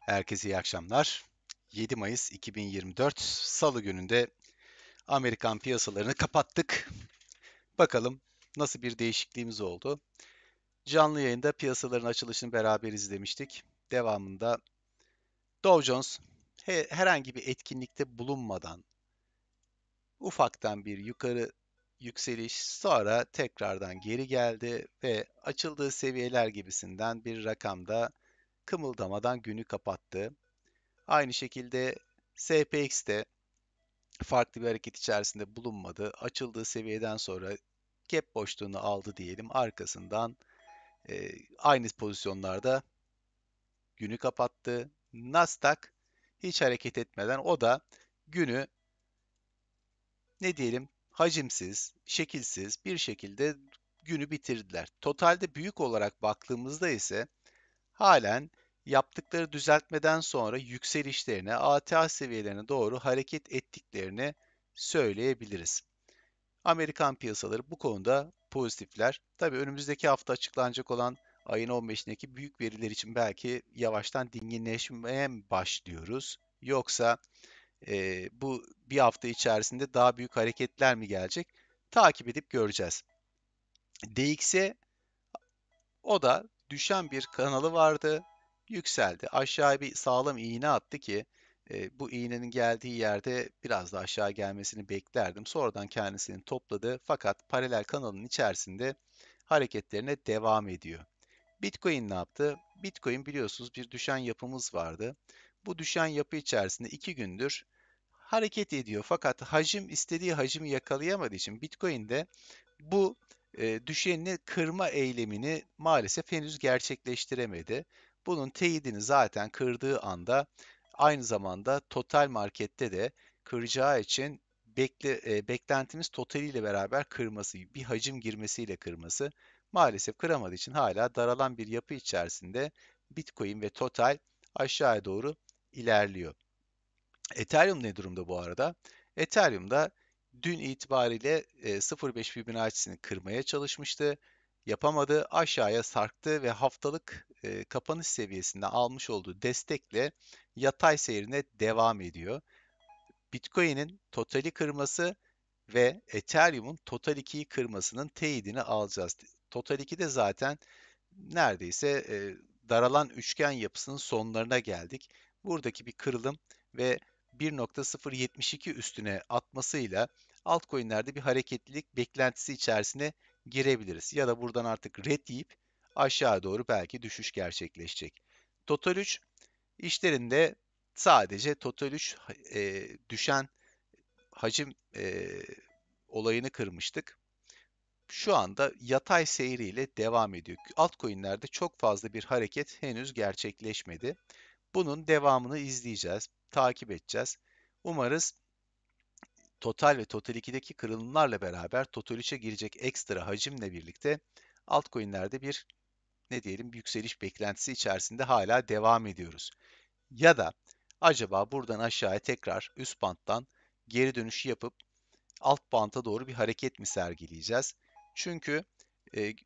Herkese iyi akşamlar. 7 Mayıs 2024 Salı gününde Amerikan piyasalarını kapattık. Bakalım nasıl bir değişikliğimiz oldu. Canlı yayında piyasaların açılışını beraber izlemiştik. Devamında Dow Jones herhangi bir etkinlikte bulunmadan ufaktan bir yukarı yükseliş sonra tekrardan geri geldi ve açıldığı seviyeler gibisinden bir rakamda kımıldamadan günü kapattı. Aynı şekilde SPX'te farklı bir hareket içerisinde bulunmadı. Açıldığı seviyeden sonra gap boşluğunu aldı diyelim. Arkasından aynı pozisyonlarda günü kapattı. Nasdaq hiç hareket etmeden o da günü ne diyelim hacimsiz, şekilsiz bir şekilde günü bitirdiler. Totalde büyük olarak baktığımızda ise halen yaptıkları düzeltmeden sonra yükselişlerine, ATH seviyelerine doğru hareket ettiklerini söyleyebiliriz. Amerikan piyasaları bu konuda pozitifler. Tabii önümüzdeki hafta açıklanacak olan ayın 15'indeki büyük veriler için belki yavaştan dinginleşmeye mi başlıyoruz? Yoksa bu bir hafta içerisinde daha büyük hareketler mi gelecek? Takip edip göreceğiz. DX'e o da düşen bir kanalı vardı, yükseldi. Aşağıya bir sağlam iğne attı ki bu iğnenin geldiği yerde biraz da aşağı gelmesini beklerdim. Sonradan kendisini topladı fakat paralel kanalın içerisinde hareketlerine devam ediyor. Bitcoin ne yaptı? Bitcoin biliyorsunuz bir düşen yapımız vardı. Bu düşen yapı içerisinde 2 gündür hareket ediyor fakat hacim istediği hacmi yakalayamadığı için Bitcoin'de bu düşenini kırma eylemini maalesef henüz gerçekleştiremedi. Bunun teyidini zaten kırdığı anda aynı zamanda total markette de kıracağı için beklentimiz totaliyle beraber kırması, bir hacim girmesiyle kırması maalesef kıramadığı için hala daralan bir yapı içerisinde Bitcoin ve total aşağıya doğru ilerliyor. Ethereum ne durumda bu arada? Ethereum'da dün itibariyle 0.5 Fibonacci'sini kırmaya çalışmıştı. Yapamadı, aşağıya sarktı ve haftalık kapanış seviyesinde almış olduğu destekle yatay seyrine devam ediyor. Bitcoin'in totali kırması ve Ethereum'un Total 2'yi kırmasının teyidini alacağız. Total 2 de zaten neredeyse daralan üçgen yapısının sonlarına geldik. Buradaki bir kırılım ve 1.072 üstüne atmasıyla altcoin'lerde bir hareketlilik beklentisi içerisine girebiliriz. Ya da buradan artık red deyip aşağı doğru belki düşüş gerçekleşecek. Total 3 işlerinde sadece Total 3 düşen hacim olayını kırmıştık. Şu anda yatay seyriyle devam ediyor. Altcoin'lerde çok fazla bir hareket henüz gerçekleşmedi. Bunun devamını izleyeceğiz, takip edeceğiz. Umarız Total ve Total 2'deki kırılımlarla beraber Total 3'e girecek ekstra hacimle birlikte altcoin'lerde bir ne diyelim yükseliş beklentisi içerisinde hala devam ediyoruz. Ya da acaba buradan aşağıya tekrar üst banttan geri dönüş yapıp alt banta doğru bir hareket mi sergileyeceğiz? Çünkü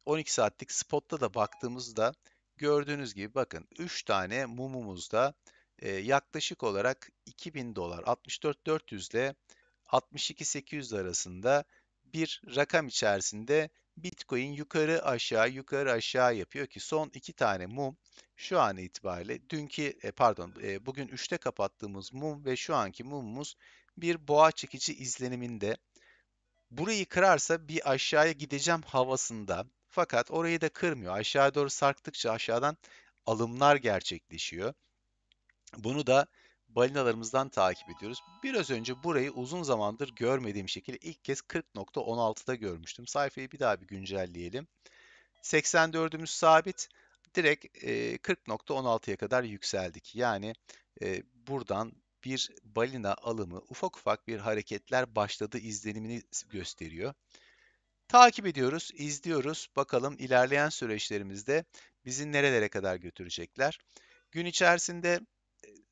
12 saatlik spotta da baktığımızda gördüğünüz gibi bakın 3 tane mumumuzda yaklaşık olarak 2000 dolar 64.400 ile 62.800 arasında bir rakam içerisinde Bitcoin yukarı aşağı yukarı aşağı yapıyor ki son 2 tane mum şu an itibariyle bugün 3'te kapattığımız mum ve şu anki mumumuz bir boğa çekici izleniminde. Burayı kırarsa bir aşağıya gideceğim havasında. Fakat orayı da kırmıyor. Aşağı doğru sarktıkça aşağıdan alımlar gerçekleşiyor. Bunu da balinalarımızdan takip ediyoruz. Biraz önce burayı uzun zamandır görmediğim şekilde ilk kez 40.16'da görmüştüm. Sayfayı bir daha bir güncelleyelim. 84'ümüz sabit. Direkt 40.16'ya kadar yükseldik. Yani buradan bir balina alımı, ufak ufak bir hareketler başladı izlenimini gösteriyor. Takip ediyoruz, izliyoruz. Bakalım ilerleyen süreçlerimizde bizi nerelere kadar götürecekler. Gün içerisinde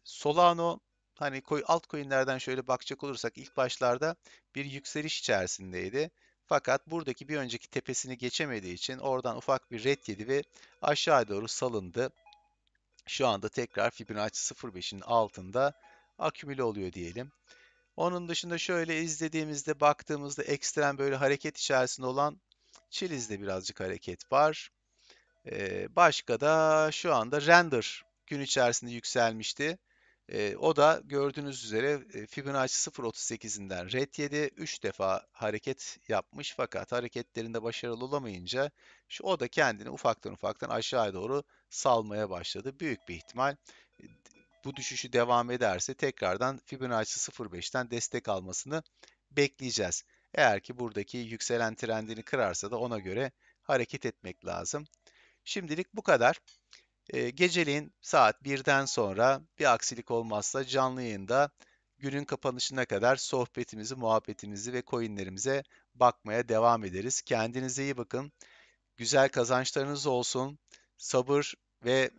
Solano hani altcoin'lerden şöyle bakacak olursak ilk başlarda bir yükseliş içerisindeydi. Fakat buradaki bir önceki tepesini geçemediği için oradan ufak bir ret yedi ve aşağı doğru salındı. Şu anda tekrar Fibonacci 0.5'in altında akümüle oluyor diyelim. Onun dışında şöyle izlediğimizde, baktığımızda ekstrem böyle hareket içerisinde olan Chiliz'de birazcık hareket var. Başka da şu anda Render gün içerisinde yükselmişti. O da gördüğünüz üzere Fibonacci 0.38'inden ret yedi. 3 defa hareket yapmış fakat hareketlerinde başarılı olamayınca o da kendini ufaktan ufaktan aşağıya doğru salmaya başladı. Büyük bir ihtimal e, bu düşüşü devam ederse tekrardan Fibonacci 0.5'ten destek almasını bekleyeceğiz. Eğer ki buradaki yükselen trendini kırarsa da ona göre hareket etmek lazım. Şimdilik bu kadar. Geceleyin saat 1'den sonra bir aksilik olmazsa canlı yayında günün kapanışına kadar sohbetimizi, muhabbetimizi ve coinlerimize bakmaya devam ederiz. Kendinize iyi bakın. Güzel kazançlarınız olsun. Sabır ve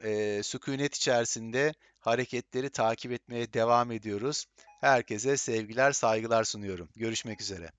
sükunet içerisinde hareketleri takip etmeye devam ediyoruz. Herkese sevgiler, saygılar sunuyorum. Görüşmek üzere.